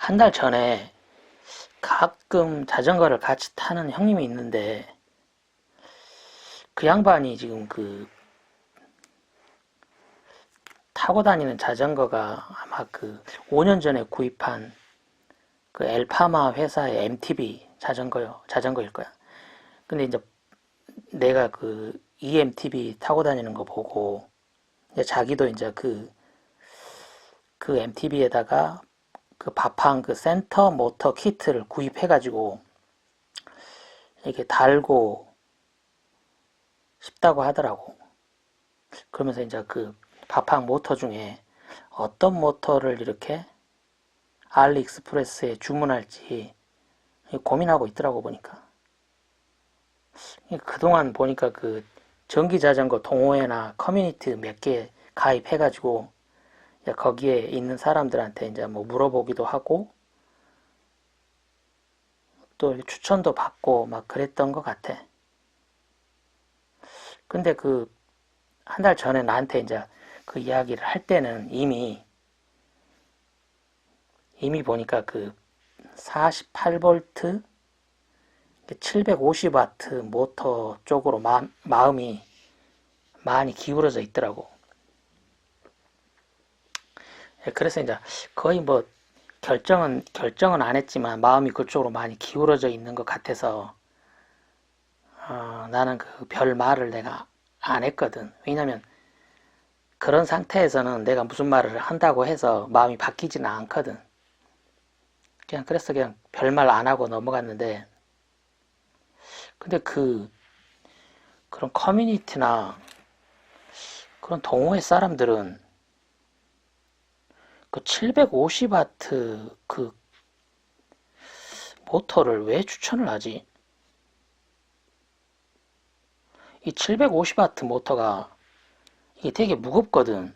한 달 전에 가끔 자전거를 같이 타는 형님이 있는데 그 양반이 지금 그 타고 다니는 자전거가 아마 그 5년 전에 구입한 그 엘파마 회사의 MTB 자전거일 거야. 근데 이제 내가 그 EMTB 타고 다니는 거 보고 이제 자기도 이제 그 MTB에다가 그 바팡 그 센터 모터 키트를 구입해가지고 이렇게 달고 싶다고 하더라고. 그러면서 이제 그 바팡 모터 중에 어떤 모터를 이렇게 알리익스프레스에 주문할지 고민하고 있더라고 보니까. 그동안 보니까 그 전기자전거 동호회나 커뮤니티 몇 개 가입해가지고 거기에 있는 사람들한테 이제 뭐 물어보기도 하고 또 추천도 받고 막 그랬던 것 같아. 근데 그 한 달 전에 나한테 이제 그 이야기를 할 때는 이미 보니까 그 48V 750W 모터 쪽으로 마음이 많이 기울어져 있더라고. 그래서 이제 거의 뭐 결정은 안 했지만 마음이 그쪽으로 많이 기울어져 있는 것 같아서 나는 그 별 말을 내가 안 했거든. 왜냐면 그런 상태에서는 내가 무슨 말을 한다고 해서 마음이 바뀌지는 않거든. 그래서 그냥 별말 안 하고 넘어갔는데, 근데 그런 커뮤니티나 그런 동호회 사람들은 그 750W 그 모터를 왜 추천을 하지? 이 750W 모터가 이게 되게 무겁거든.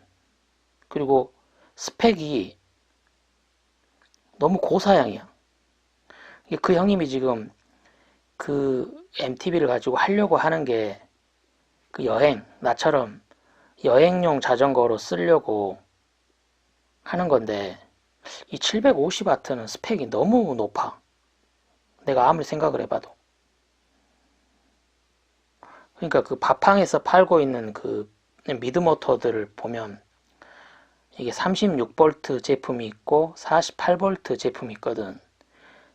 그리고 스펙이 너무 고사양이야. 그 형님이 지금 그 MTB를 가지고 하려고 하는 게 그 나처럼 여행용 자전거로 쓰려고 하는 건데 이 750W는 스펙이 너무 높아. 내가 아무리 생각을 해봐도. 그러니까 그 바팡에서 팔고 있는 그 미드모터들을 보면 이게 36V 제품이 있고 48V 제품이 있거든.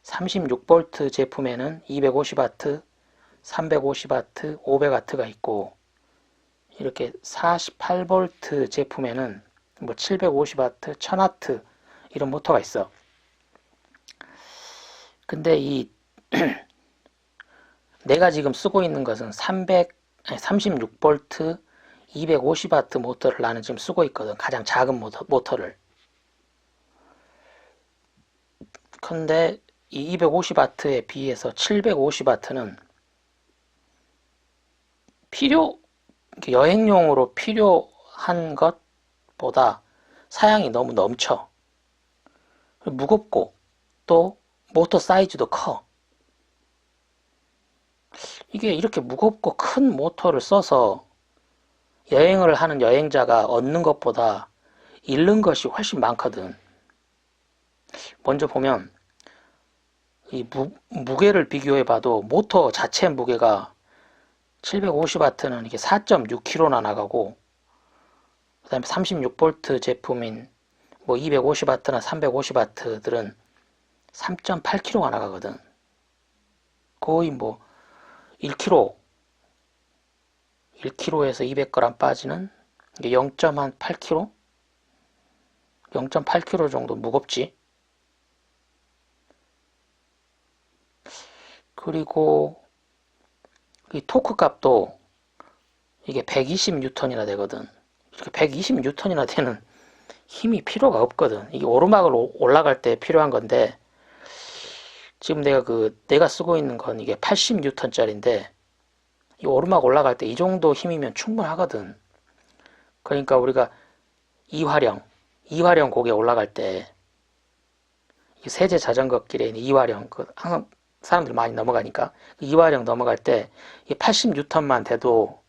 36V 제품에는 250W, 350W, 500W가 있고 이렇게 48V 제품에는 뭐 750W, 1000W 이런 모터가 있어. 근데 이 내가 지금 쓰고 있는 것은 36V 250W 모터를 나는 지금 쓰고 있거든. 가장 작은 모터를. 근데 이 250W에 비해서 750W는 여행용으로 필요한 것보다 사양이 너무 넘쳐. 무겁고 또 모터 사이즈도 커. 이게 이렇게 무겁고 큰 모터를 써서 여행을 하는 여행자가 얻는 것보다 잃는 것이 훨씬 많거든. 먼저 보면 이 무게를 비교해 봐도 모터 자체 무게가 750W는 이게 4.6kg나 나가고 그다음에 36V 제품인 뭐 250W나 350W들은 3.8kg가 나가거든. 거의 뭐 1kg, 1kg에서 200g 빠지는 이게 0.8kg? 0.8kg 정도 무겁지. 그리고 이 토크 값도 이게 120N이나 되거든. 이렇게 120N이나 되는 힘이 필요가 없거든. 이게 오르막을 올라갈 때 필요한 건데 지금 내가 쓰고 있는 건 이게 80N짜리인데 이 오르막 올라갈 때 이 정도 힘이면 충분하거든. 그러니까 우리가 이화령 곡에 올라갈 때 세제 자전거 길에 있는 이화령 항상 사람들 많이 넘어가니까 이화령 넘어갈 때 80N만 돼도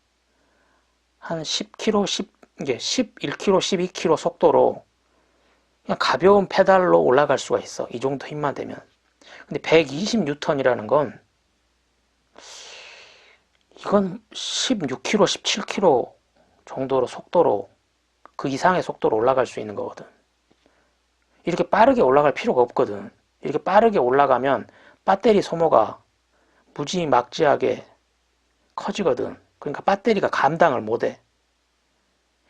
한 10km, 이게 11km, 12km 속도로 그냥 가벼운 페달로 올라갈 수가 있어. 이 정도 힘만 되면. 근데 120N이라는 건 이건 16km, 17km 정도로 속도로 그 이상의 속도로 올라갈 수 있는 거거든. 이렇게 빠르게 올라갈 필요가 없거든. 이렇게 빠르게 올라가면 배터리 소모가 무지막지하게 커지거든. 그러니까 배터리가 감당을 못해.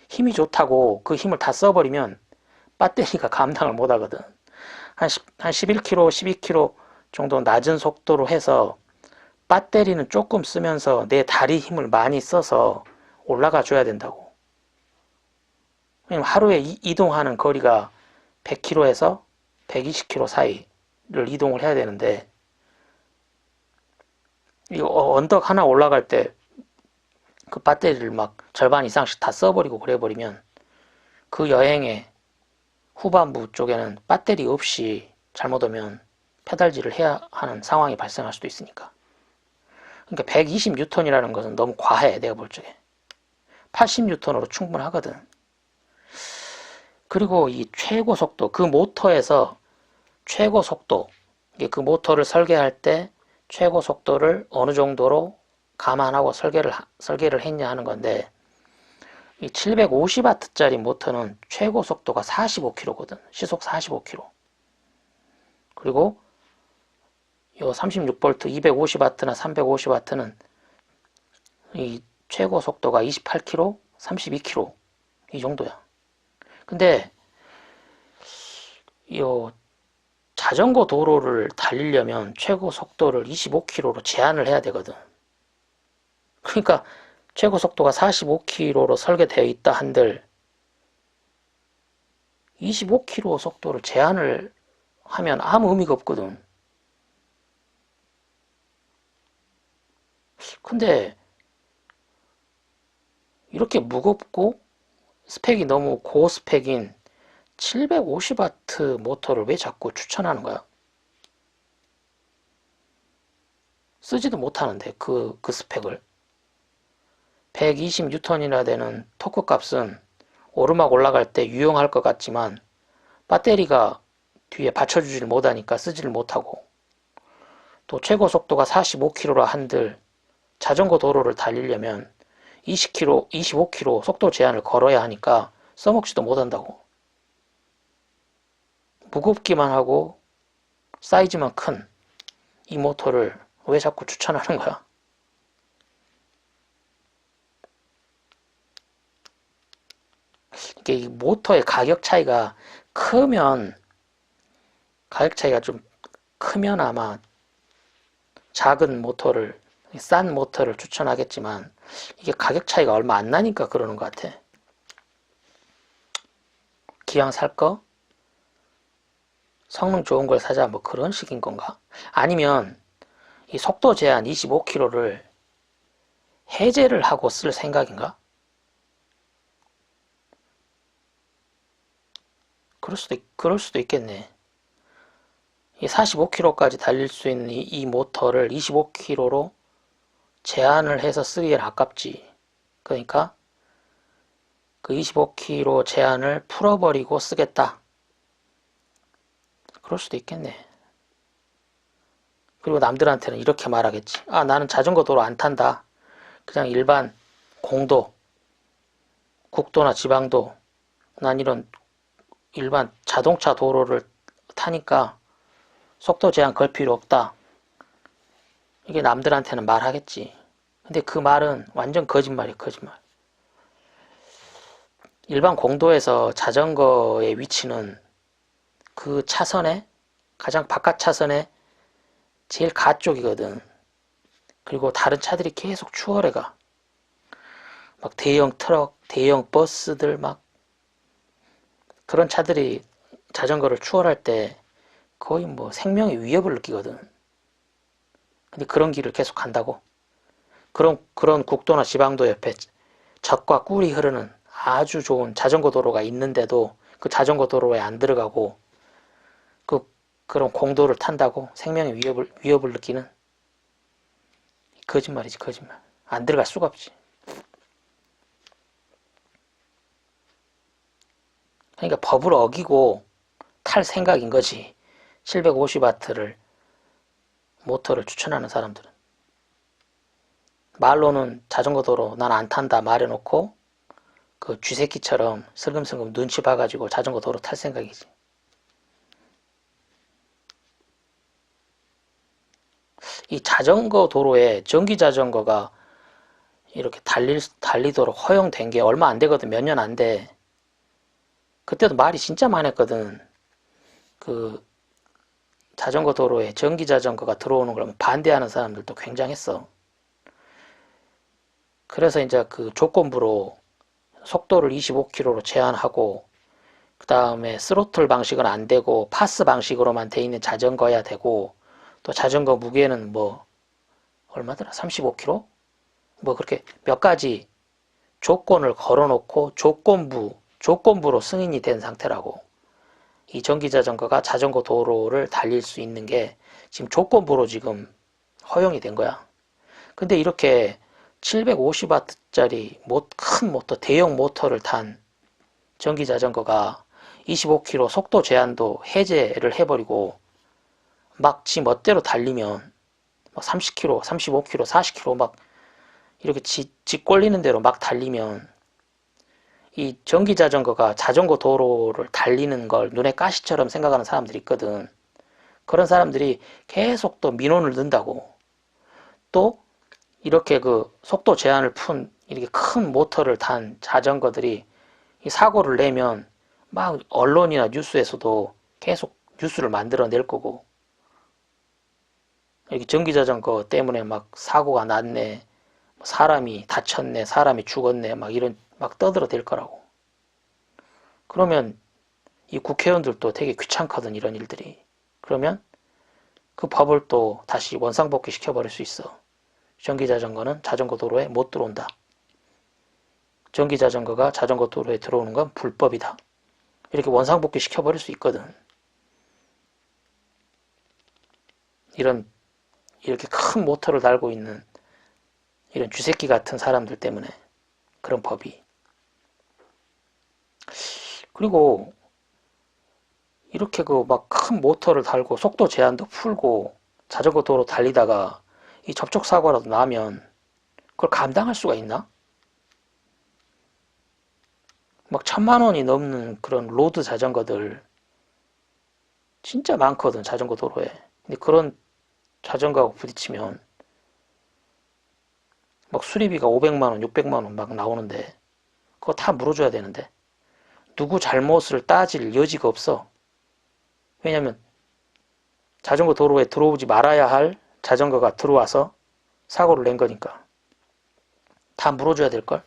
힘이 좋다고 그 힘을 다 써버리면 배터리가 감당을 못하거든. 한 11km, 12km 정도 낮은 속도로 해서 배터리는 조금 쓰면서 내 다리 힘을 많이 써서 올라가 줘야 된다고. 왜냐면 하루에 이동하는 거리가 100km에서 120km 사이를 이동을 해야 되는데, 이 언덕 하나 올라갈 때 그 배터리를 막 절반 이상씩 다 써버리고 그래버리면 그 여행의 후반부 쪽에는 배터리 없이 잘못하면 페달질을 해야 하는 상황이 발생할 수도 있으니까. 그러니까 120N이라는 것은 너무 과해, 내가 볼 적에. 80N으로 충분하거든. 그리고 이 최고 속도, 그 모터에서 최고 속도, 그 모터를 설계할 때 최고 속도를 어느 정도로 감안하고 설계를 했냐 하는 건데, 이 750W짜리 모터는 최고 속도가 45km거든. 시속 45km. 그리고 요 36V 250W나 350W는 이 최고 속도가 28km, 32km 이 정도야. 근데 요 자전거 도로를 달리려면 최고 속도를 25km로 제한을 해야 되거든. 그러니까 최고 속도가 45km로 설계되어 있다 한들 25km 속도를 제한을 하면 아무 의미가 없거든. 근데 이렇게 무겁고 스펙이 너무 고스펙인 750W 모터를 왜 자꾸 추천하는 거야? 쓰지도 못하는데 그 스펙을. 120N이나 되는 토크 값은 오르막 올라갈 때 유용할 것 같지만 배터리가 뒤에 받쳐주지를 못하니까 쓰지를 못하고, 또 최고 속도가 45km라 한들 자전거 도로를 달리려면 20km, 25km 속도 제한을 걸어야 하니까 써먹지도 못한다고. 무겁기만 하고 사이즈만 큰 이 모터를 왜 자꾸 추천하는 거야? 이게 모터의 가격 차이가 크면, 가격 차이가 좀 크면 아마 작은 모터를, 싼 모터를 추천하겠지만 이게 가격 차이가 얼마 안 나니까 그러는 것 같아. 기왕 살 거 성능 좋은 걸 사자, 뭐 그런 식인 건가? 아니면 이 속도 제한 25km를 해제를 하고 쓸 생각인가? 그럴 수도 있겠네. 이 45km까지 달릴 수 있는 이 모터를 25km로 제한을 해서 쓰기엔 아깝지. 그러니까 그 25km 제한을 풀어버리고 쓰겠다. 그럴 수도 있겠네. 그리고 남들한테는 이렇게 말하겠지. 아, 나는 자전거 도로 안 탄다. 그냥 일반 공도, 국도나 지방도, 난 이런 일반 자동차 도로를 타니까 속도 제한 걸 필요 없다. 이게 남들한테는 말하겠지. 근데 그 말은 완전 거짓말이야, 거짓말. 일반 공도에서 자전거의 위치는 그 차선에, 가장 바깥 차선에 제일 가 쪽이거든. 그리고 다른 차들이 계속 추월해가. 막 대형 트럭, 대형 버스들 막 그런 차들이 자전거를 추월할 때 거의 뭐 생명의 위협을 느끼거든. 근데 그런 길을 계속 간다고? 그런 국도나 지방도 옆에 젖과 꿀이 흐르는 아주 좋은 자전거 도로가 있는데도 그 자전거 도로에 안 들어가고 그런 공도를 탄다고 생명의 위협을 느끼는? 거짓말이지, 거짓말. 안 들어갈 수가 없지. 그러니까 법을 어기고 탈 생각인 거지. 750W를 모터를 추천하는 사람들은. 말로는 자전거 도로 난 안 탄다 말해놓고 그 쥐새끼처럼 슬금슬금 눈치 봐가지고 자전거 도로 탈 생각이지. 이 자전거 도로에 전기 자전거가 이렇게 달리도록 허용된 게 얼마 안 되거든. 몇 년 안 돼. 그때도 말이 진짜 많았거든. 그 자전거 도로에 전기 자전거가 들어오는 걸 반대하는 사람들도 굉장했어. 그래서 이제 그 조건부로 속도를 25km로 제한하고, 그 다음에 스로틀 방식은 안 되고 파스 방식으로만 돼 있는 자전거야 되고, 또 자전거 무게는 뭐 얼마더라? 35kg? 뭐 그렇게 몇 가지 조건을 걸어놓고 조건부로 승인이 된 상태라고. 이 전기 자전거가 자전거 도로를 달릴 수 있는 게 지금 조건부로 지금 허용이 된 거야. 근데 이렇게 750W짜리 큰 모터, 대형 모터를 탄 전기 자전거가 25km 속도 제한도 해제를 해버리고 막 지 멋대로 달리면 막 30km, 35km, 40km 막 이렇게 지 꼴리는 대로 막 달리면 이 전기 자전거가 자전거 도로를 달리는 걸 눈에 가시처럼 생각하는 사람들이 있거든. 그런 사람들이 계속 또 민원을 넣는다고. 또 이렇게 그 속도 제한을 푼 이렇게 큰 모터를 탄 자전거들이 이 사고를 내면 막 언론이나 뉴스에서도 계속 뉴스를 만들어낼 거고, 이렇게 전기 자전거 때문에 막 사고가 났네, 사람이 다쳤네, 사람이 죽었네, 막 이런 막 떠들어댈 거라고. 그러면 이 국회의원들도 되게 귀찮거든, 이런 일들이. 그러면 그 법을 또 다시 원상복귀 시켜버릴 수 있어. 전기 자전거는 자전거 도로에 못 들어온다. 전기 자전거가 자전거 도로에 들어오는 건 불법이다. 이렇게 원상복귀 시켜버릴 수 있거든. 이렇게 큰 모터를 달고 있는 이런 쥐새끼 같은 사람들 때문에 그런 법이. 그리고 이렇게 그 막 큰 모터를 달고 속도 제한도 풀고 자전거 도로 달리다가 이 접촉 사고라도 나면 그걸 감당할 수가 있나? 막 1000만 원이 넘는 그런 로드 자전거들 진짜 많거든, 자전거 도로에. 근데 그런 자전거하고 부딪히면 막 수리비가 500만 원, 600만 원 막 나오는데 그거 다 물어줘야 되는데 누구 잘못을 따질 여지가 없어. 왜냐면 자전거 도로에 들어오지 말아야 할 자전거가 들어와서 사고를 낸 거니까 다 물어줘야 될걸.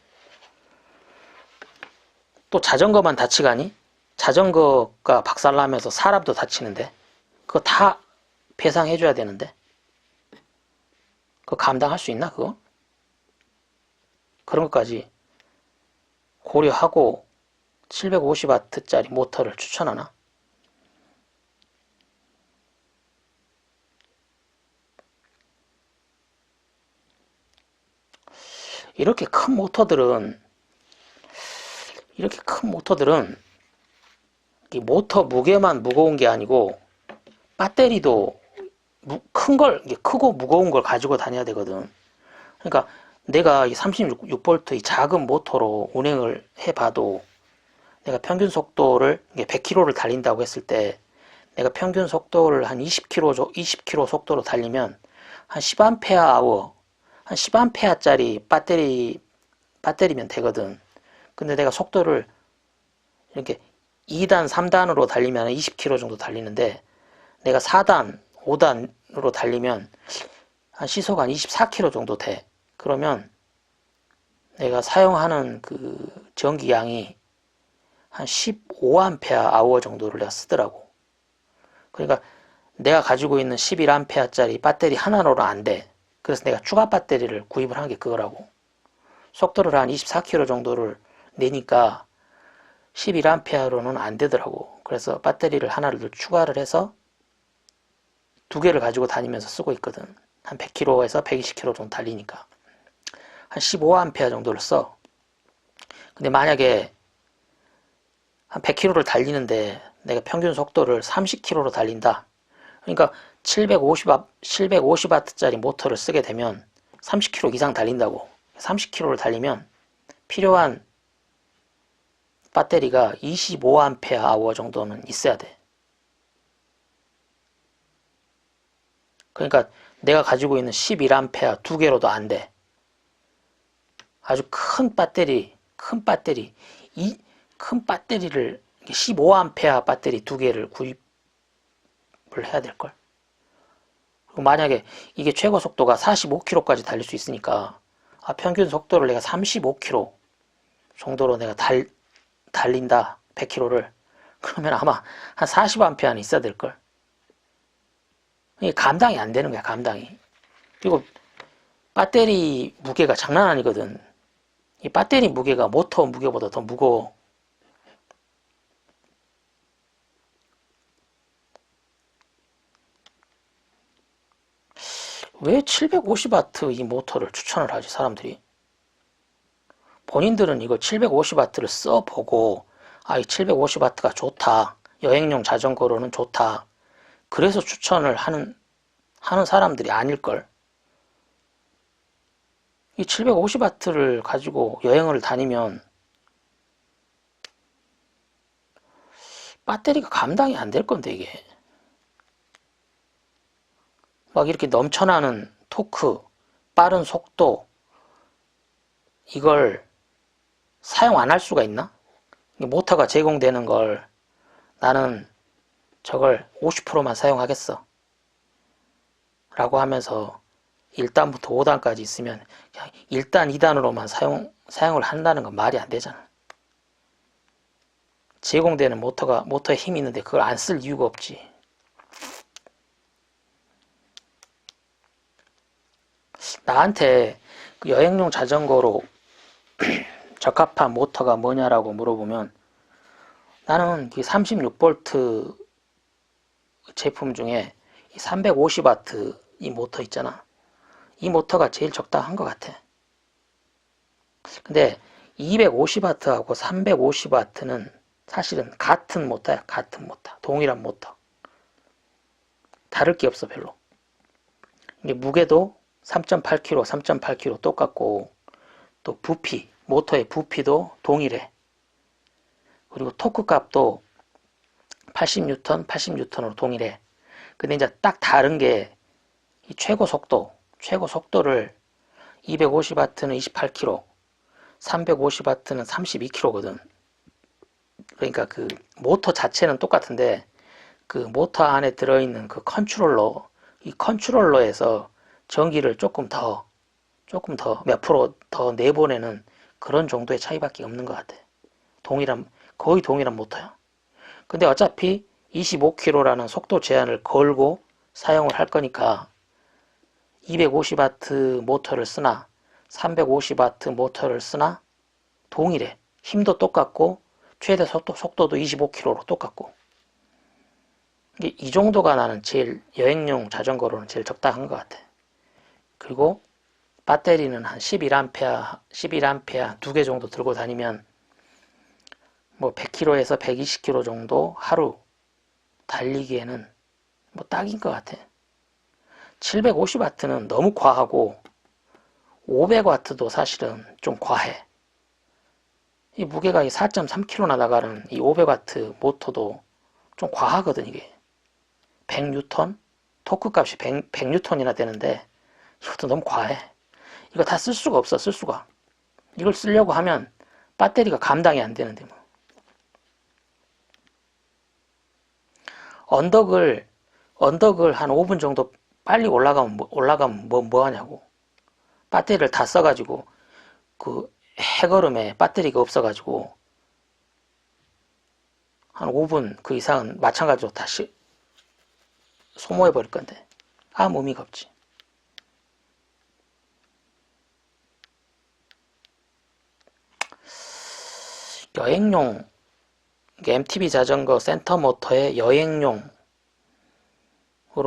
또 자전거만 다치가니 자전거가 박살나면서 사람도 다치는데 그거 다 배상해줘야 되는데 그거 감당할 수 있나 그거? 그런 것까지 고려하고 750W짜리 모터를 추천하나? 이렇게 큰 모터들은 이 모터 무게만 무거운 게 아니고 배터리도 크고 무거운 걸 가지고 다녀야 되거든. 그러니까 내가 이 36V 이 작은 모터로 운행을 해봐도 내가 평균 속도를 100km를 달린다고 했을 때 내가 평균 속도를 한 20km 속도로 달리면 한 10A 한 10A짜리 배터리면 되거든. 근데 내가 속도를 이렇게 2단, 3단으로 달리면 20km 정도 달리는데 내가 4단, 5단으로 달리면 한 시속 한 24km 정도 돼. 그러면 내가 사용하는 그 전기량이 한 15A 정도를 내가 쓰더라고. 그러니까 내가 가지고 있는 11A짜리 배터리 하나로는 안 돼. 그래서 내가 추가 배터리를 구입을 한 게 그거라고. 속도를 한 24km 정도를 내니까 11A로는 안 되더라고. 그래서 배터리를 하나를 더 추가를 해서 두 개를 가지고 다니면서 쓰고 있거든. 한 100km에서 120km 정도 달리니까 한 15A 정도를 써. 근데 만약에 한 100km를 달리는데 내가 평균 속도를 30km로 달린다. 그러니까 750W짜리 모터를 쓰게 되면 30km 이상 달린다고. 30km를 달리면 필요한 배터리가 25Ah 정도는 있어야 돼. 그러니까 내가 가지고 있는 11A 두 개로도 안 돼. 아주 큰 배터리를 15A 배터리 두 개를 구입을 해야 될걸. 그리고 만약에 이게 최고 속도가 45km까지 달릴 수 있으니까 평균 속도를 내가 35km 정도로 내가 달린다. 100km를. 그러면 아마 한 40A는 있어야 될걸. 이게 감당이 안 되는 거야, 감당이. 그리고 배터리 무게가 장난 아니거든. 이 배터리 무게가 모터 무게보다 더 무거워. 왜 750W 이 모터를 추천을 하지, 사람들이? 본인들은 이거 750W를 써보고, 이 750W가 좋다. 여행용 자전거로는 좋다. 그래서 추천을 하는 사람들이 아닐걸. 이 750W를 가지고 여행을 다니면 배터리가 감당이 안 될 건데, 이게. 막 이렇게 넘쳐나는 토크, 빠른 속도, 이걸 사용 안 할 수가 있나? 모터가 제공되는 걸 나는 저걸 50%만 사용하겠어. 라고 하면서 1단부터 5단까지 있으면 그냥 1단, 2단으로만 사용을 한다는 건 말이 안 되잖아. 제공되는 모터에 힘이 있는데 그걸 안 쓸 이유가 없지. 나한테 그 여행용 자전거로 적합한 모터가 뭐냐라고 물어보면 나는 36V 제품 중에 350W 이 모터 있잖아. 이 모터가 제일 적당한 것 같아. 근데 250W하고 350W는 사실은 같은 모터야. 같은 모터. 동일한 모터. 다를 게 없어, 별로. 이게 무게도 3.8kg, 3.8kg 똑같고, 또 부피, 모터의 부피도 동일해. 그리고 토크 값도 80N, 80N으로 동일해. 근데 이제 딱 다른 게 이 최고 속도를 250W는 28km, 350W는 32km거든. 그러니까 그 모터 자체는 똑같은데 그 모터 안에 들어있는 그 컨트롤러, 이 컨트롤러에서 전기를 조금 더 몇 프로 더 내보내는 그런 정도의 차이밖에 없는 것 같아. 거의 동일한 모터야. 근데 어차피 25km라는 속도 제한을 걸고 사용을 할 거니까 250W 모터를 쓰나 350W 모터를 쓰나 동일해. 힘도 똑같고 최대 속도도 25km로 똑같고. 이 정도가 나는 제일 여행용 자전거로는 제일 적당한 것 같아. 그리고 배터리는 한 11A 두 개 정도 들고 다니면 뭐 100km에서 120km 정도 하루 달리기에는 뭐 딱인 것 같아. 750W는 너무 과하고 500W도 사실은 좀 과해. 이 무게가 4.3kg나 나가는 이 500W 모터도 좀 과하거든. 이게 100N? 토크 값이 100N이나 되는데 이것도 너무 과해. 이거 다 쓸 수가 없어. 쓸 수가. 이걸 쓰려고 하면 배터리가 감당이 안 되는데 뭐. 언덕을 한 5분 정도 빨리 올라가면 뭐 하냐고. 배터리를 다 써가지고 그 해걸음에 배터리가 없어가지고 한 5분 그 이상은 마찬가지로 다시 소모해버릴 건데 아무 의미가 없지. 여행용 MTB 자전거 센터 모터의 여행용으로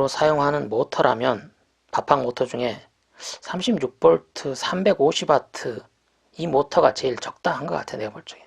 사용하는 모터라면 바팡 모터 중에 36V 350W 이 모터가 제일 적당한 것 같아, 내가 볼 적에.